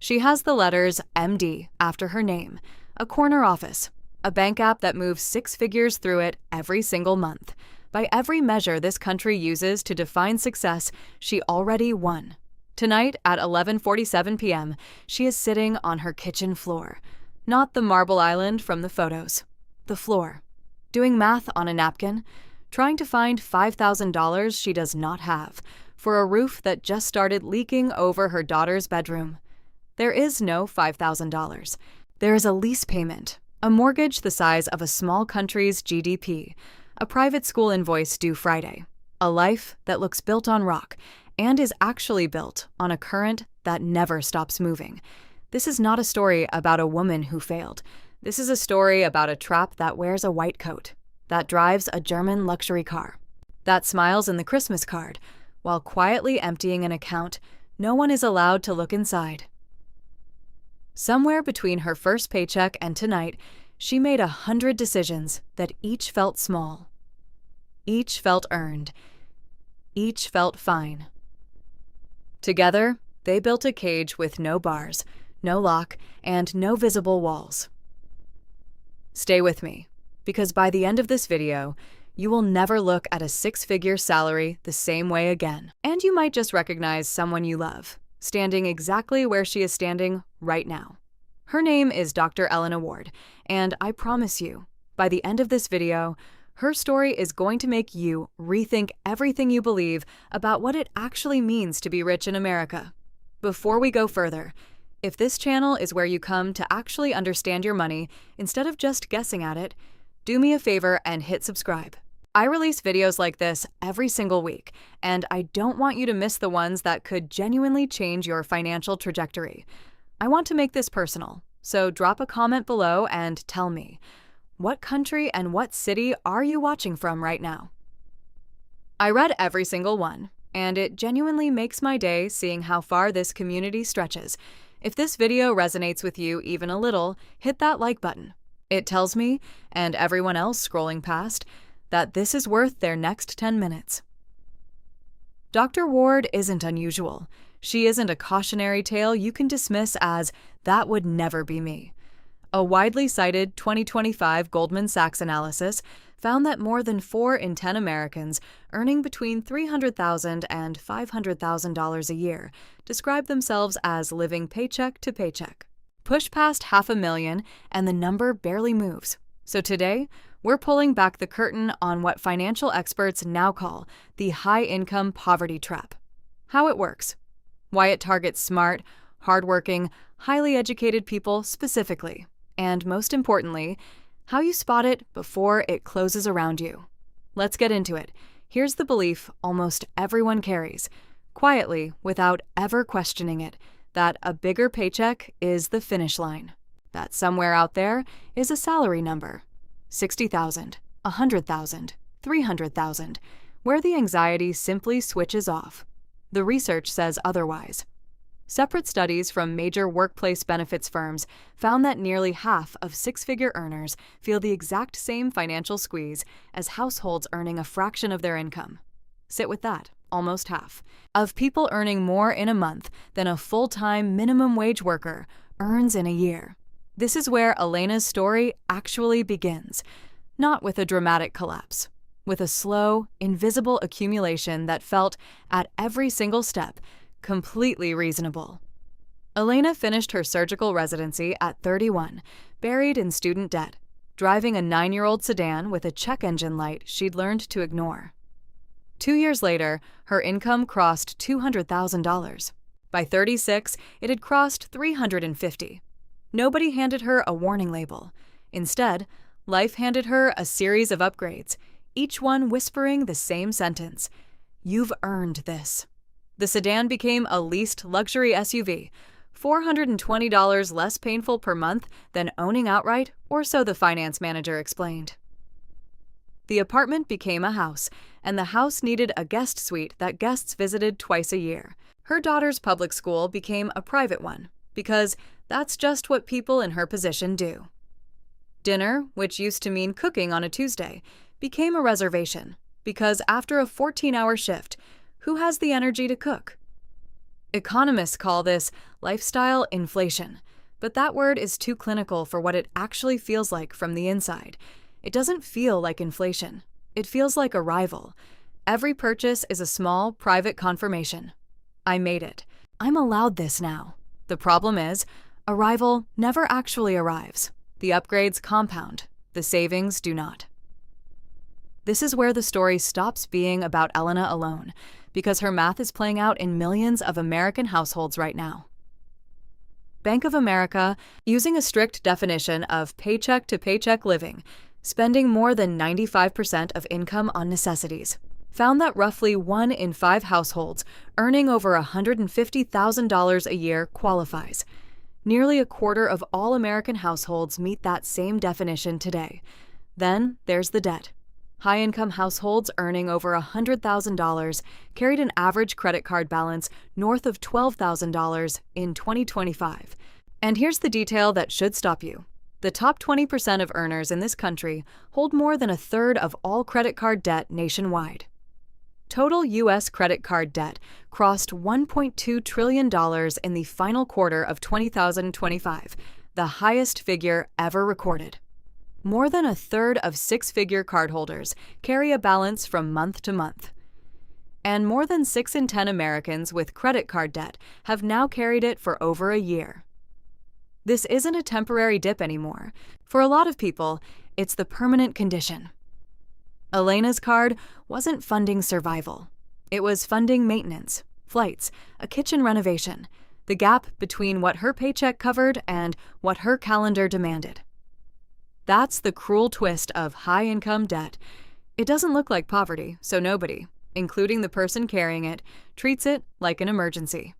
She has the letters MD after her name, a corner office, a bank app that moves six figures through it every single month. By every measure this country uses to define success, she already won. Tonight at 11:47 p.m., she is sitting on her kitchen floor. Not the marble island from the photos. The floor. Doing math on a napkin, trying to find $5,000 she does not have for a roof that just started leaking over her daughter's bedroom. There is no $5,000. There is a lease payment, a mortgage the size of a small country's GDP, a private school invoice due Friday, a life that looks built on rock and is actually built on a current that never stops moving. This is not a story about a woman who failed. This is a story about a trap that wears a white coat, that drives a German luxury car, that smiles in the Christmas card, while quietly emptying an account no one is allowed to look inside. Somewhere between her first paycheck and tonight, she made 100 decisions that each felt small. Each felt earned. Each felt fine. Together, they built a cage with no bars, no lock, and no visible walls. Stay with me, because by the end of this video, you will never look at a six-figure salary the same way again. And you might just recognize someone you love, standing exactly where she is standing right now. Her name is Dr. Elena Ward, and I promise you, by the end of this video, her story is going to make you rethink everything you believe about what it actually means to be rich in America. Before we go further, if this channel is where you come to actually understand your money instead of just guessing at it, do me a favor and hit subscribe. I release videos like this every single week, and I don't want you to miss the ones that could genuinely change your financial trajectory. I want to make this personal, so drop a comment below and tell me, what country and what city are you watching from right now? I read every single one, and it genuinely makes my day seeing how far this community stretches. If this video resonates with you even a little, hit that like button. It tells me, and everyone else scrolling past, that this is worth their next 10 minutes. Dr. Ward isn't unusual. She isn't a cautionary tale you can dismiss as, "That would never be me." A widely cited 2025 Goldman Sachs analysis found that more than 4 in 10 Americans earning between $300,000 and $500,000 a year describe themselves as living paycheck to paycheck. Push past 500,000 and the number barely moves. So today, we're pulling back the curtain on what financial experts now call the high-income poverty trap. How it works, why it targets smart, hardworking, highly educated people specifically, and most importantly, how you spot it before it closes around you. Let's get into it. Here's the belief almost everyone carries, quietly without ever questioning it, that a bigger paycheck is the finish line. That somewhere out there is a salary number, 60,000, 100,000, 300,000, where the anxiety simply switches off. The research says otherwise. Separate studies from major workplace benefits firms found that nearly half of six-figure earners feel the exact same financial squeeze as households earning a fraction of their income. Sit with that, almost half, of people earning more in a month than a full-time minimum wage worker earns in a year. This is where Elena's story actually begins, not with a dramatic collapse, with a slow, invisible accumulation that felt, at every single step, completely reasonable. Elena finished her surgical residency at 31, buried in student debt, driving a 9-year-old sedan with a check engine light she'd learned to ignore. 2 years later, her income crossed $200,000. By 36, it had crossed $350,000. Nobody handed her a warning label. Instead, life handed her a series of upgrades, each one whispering the same sentence: "You've earned this." The sedan became a leased luxury SUV, $420 less painful per month than owning outright, or so the finance manager explained. The apartment became a house, and the house needed a guest suite that guests visited twice a year. Her daughter's public school became a private one, because that's just what people in her position do. Dinner, which used to mean cooking on a Tuesday, became a reservation, because after a 14-hour shift, who has the energy to cook? Economists call this lifestyle inflation, but that word is too clinical for what it actually feels like from the inside. It doesn't feel like inflation. It feels like arrival. Every purchase is a small, private confirmation. I made it. I'm allowed this now. The problem is, arrival never actually arrives. The upgrades compound. The savings do not. This is where the story stops being about Elena alone, because her math is playing out in millions of American households right now. Bank of America, using a strict definition of paycheck-to-paycheck living, spending more than 95% of income on necessities, found that roughly 1 in 5 households earning over $150,000 a year qualifies. Nearly a quarter of all American households meet that same definition today. Then there's the debt. High-income households earning over $100,000 carried an average credit card balance north of $12,000 in 2025. And here's the detail that should stop you. The top 20% of earners in this country hold more than a third of all credit card debt nationwide. Total U.S. credit card debt crossed $1.2 trillion in the final quarter of 2025, the highest figure ever recorded. More than a third of six-figure cardholders carry a balance from month to month. And more than 6 in 10 Americans with credit card debt have now carried it for over a year. This isn't a temporary dip anymore. For a lot of people, it's the permanent condition. Elena's card wasn't funding survival. It was funding maintenance, flights, a kitchen renovation, the gap between what her paycheck covered and what her calendar demanded. That's the cruel twist of high-income debt. It doesn't look like poverty, so nobody, including the person carrying it, treats it like an emergency.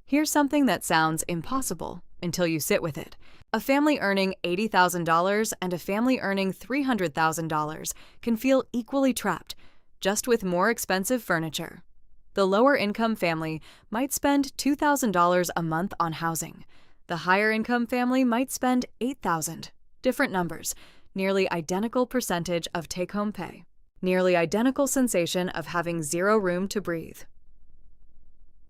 Here's something that sounds impossible until you sit with it. A family earning $80,000 and a family earning $300,000 can feel equally trapped, just with more expensive furniture. The lower-income family might spend $2,000 a month on housing. The higher-income family might spend $8,000. Different numbers, nearly identical percentage of take-home pay, nearly identical sensation of having zero room to breathe.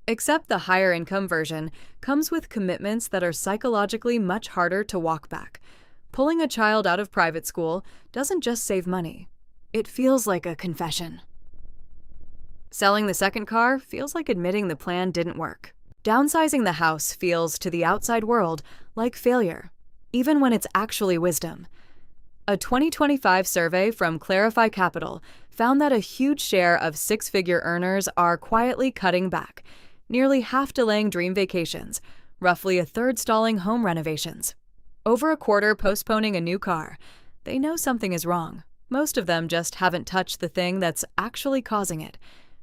Except the higher income version comes with commitments that are psychologically much harder to walk back. Pulling a child out of private school doesn't just save money. It feels like a confession. Selling the second car feels like admitting the plan didn't work. Downsizing the house feels, to the outside world, like failure, even when it's actually wisdom. A 2025 survey from Clarify Capital found that a huge share of six-figure earners are quietly cutting back, nearly half delaying dream vacations, roughly a third stalling home renovations, over a quarter postponing a new car. They know something is wrong. Most of them just haven't touched the thing that's actually causing it.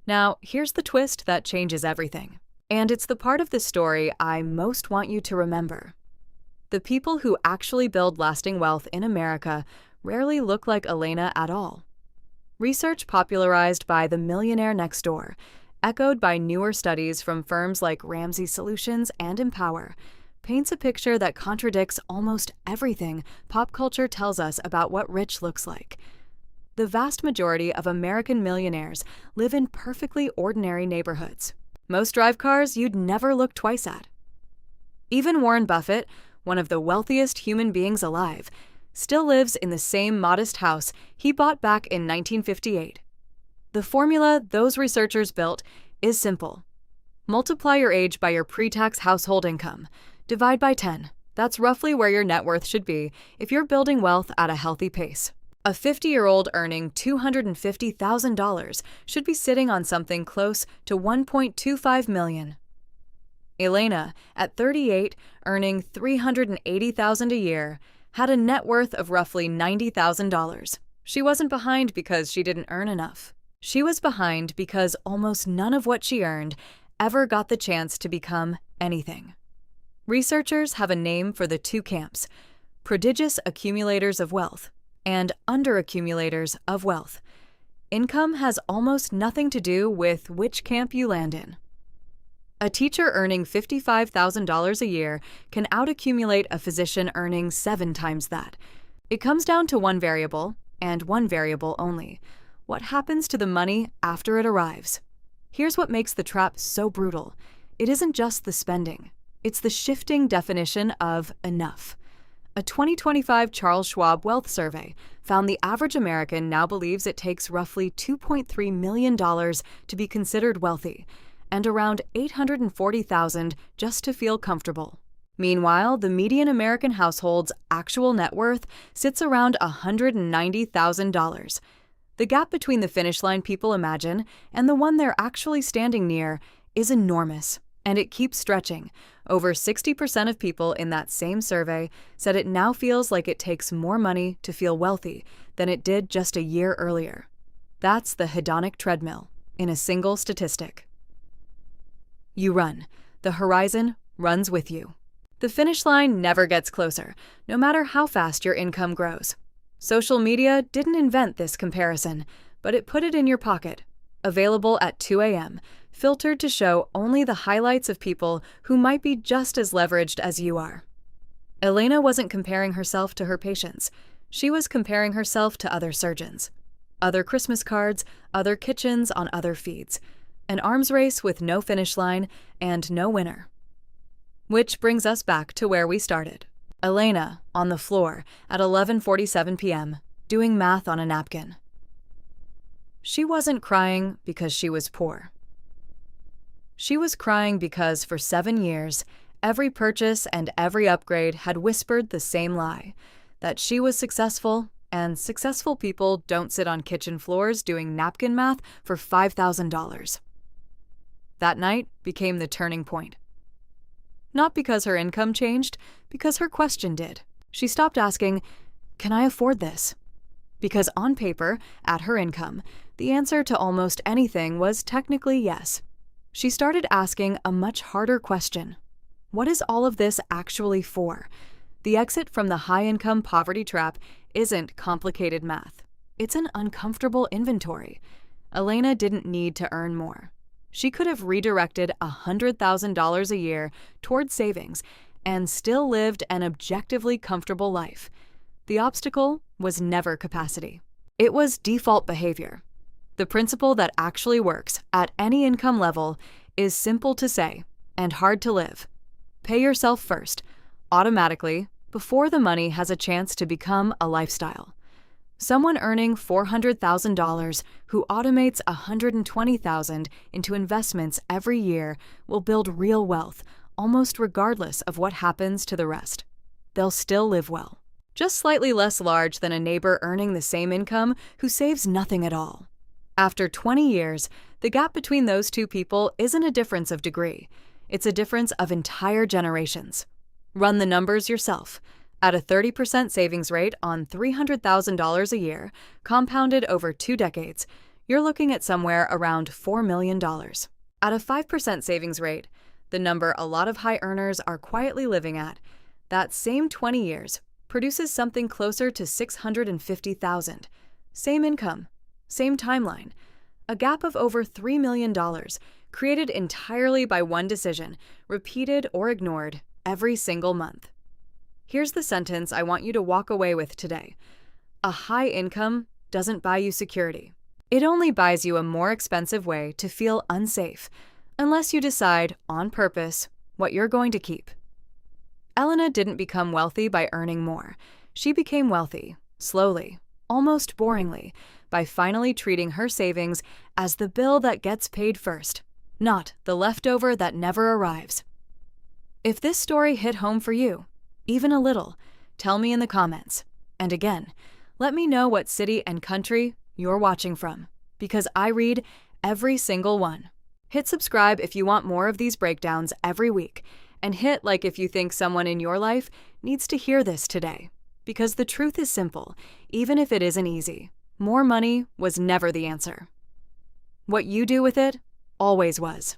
Now, here's the twist that changes everything. And it's the part of the story I most want you to remember. The people who actually build lasting wealth in America rarely look like Elena at all. Research popularized by the Millionaire Next Door, echoed by newer studies from firms like Ramsey Solutions and Empower, paints a picture that contradicts almost everything pop culture tells us about what rich looks like. The vast majority of American millionaires live in perfectly ordinary neighborhoods. Most drive cars you'd never look twice at. Even Warren Buffett, one of the wealthiest human beings alive, still lives in the same modest house he bought back in 1958. The formula those researchers built is simple. Multiply your age by your pre-tax household income. Divide by 10. That's roughly where your net worth should be if you're building wealth at a healthy pace. A 50-year-old earning $250,000 should be sitting on something close to $1.25 million. Elena, at 38, earning $380,000 a year, had a net worth of roughly $90,000. She wasn't behind because she didn't earn enough. She was behind because almost none of what she earned ever got the chance to become anything. Researchers have a name for the two camps: prodigious accumulators of wealth and underaccumulators of wealth. Income has almost nothing to do with which camp you land in. A teacher earning $55,000 a year can out-accumulate a physician earning 7 times that. It comes down to one variable, and one variable only: what happens to the money after it arrives? Here's what makes the trap so brutal. It isn't just the spending. It's the shifting definition of enough. A 2025 Charles Schwab Wealth Survey found the average American now believes it takes roughly $2.3 million to be considered wealthy, and around $840,000 just to feel comfortable. Meanwhile, the median American household's actual net worth sits around $190,000. The gap between the finish line people imagine and the one they're actually standing near is enormous, and it keeps stretching. Over 60% of people in that same survey said it now feels like it takes more money to feel wealthy than it did just a year earlier. That's the hedonic treadmill in a single statistic. You run. The horizon runs with you. The finish line never gets closer, no matter how fast your income grows. Social media didn't invent this comparison, but it put it in your pocket. Available at 2 a.m., filtered to show only the highlights of people who might be just as leveraged as you are. Elena wasn't comparing herself to her patients. She was comparing herself to other surgeons. Other Christmas cards, other kitchens on other feeds. An arms race with no finish line and no winner. Which brings us back to where we started. Elena, on the floor, at 11:47 p.m., doing math on a napkin. She wasn't crying because she was poor. She was crying because for 7 years, every purchase and every upgrade had whispered the same lie, that she was successful, and successful people don't sit on kitchen floors doing napkin math for $5,000. That night became the turning point. Not because her income changed, because her question did. She stopped asking, "Can I afford this?" Because on paper, at her income, the answer to almost anything was technically yes. She started asking a much harder question. What is all of this actually for? The exit from the high-income poverty trap isn't complicated math. It's an uncomfortable inventory. Elena didn't need to earn more. She could have redirected $100,000 a year toward savings and still lived an objectively comfortable life. The obstacle was never capacity. It was default behavior. The principle that actually works at any income level is simple to say and hard to live. Pay yourself first, automatically, before the money has a chance to become a lifestyle. Someone earning $400,000 who automates $120,000 into investments every year will build real wealth, almost regardless of what happens to the rest. They'll still live well. Just slightly less large than a neighbor earning the same income who saves nothing at all. After 20 years, the gap between those two people isn't a difference of degree. It's a difference of entire generations. Run the numbers yourself. At a 30% savings rate on $300,000 a year, compounded over 2 decades, you're looking at somewhere around $4 million. At a 5% savings rate, the number a lot of high earners are quietly living at, that same 20 years produces something closer to $650,000. Same income, same timeline. A gap of over $3 million, created entirely by one decision, repeated or ignored every single month. Here's the sentence I want you to walk away with today. A high income doesn't buy you security. It only buys you a more expensive way to feel unsafe, unless you decide, on purpose, what you're going to keep. Elena didn't become wealthy by earning more. She became wealthy, slowly, almost boringly, by finally treating her savings as the bill that gets paid first, not the leftover that never arrives. If this story hit home for you, even a little, tell me in the comments. And again, let me know what city and country you're watching from, because I read every single one. Hit subscribe if you want more of these breakdowns every week, and hit like if you think someone in your life needs to hear this today. Because the truth is simple, even if it isn't easy. More money was never the answer. What you do with it always was.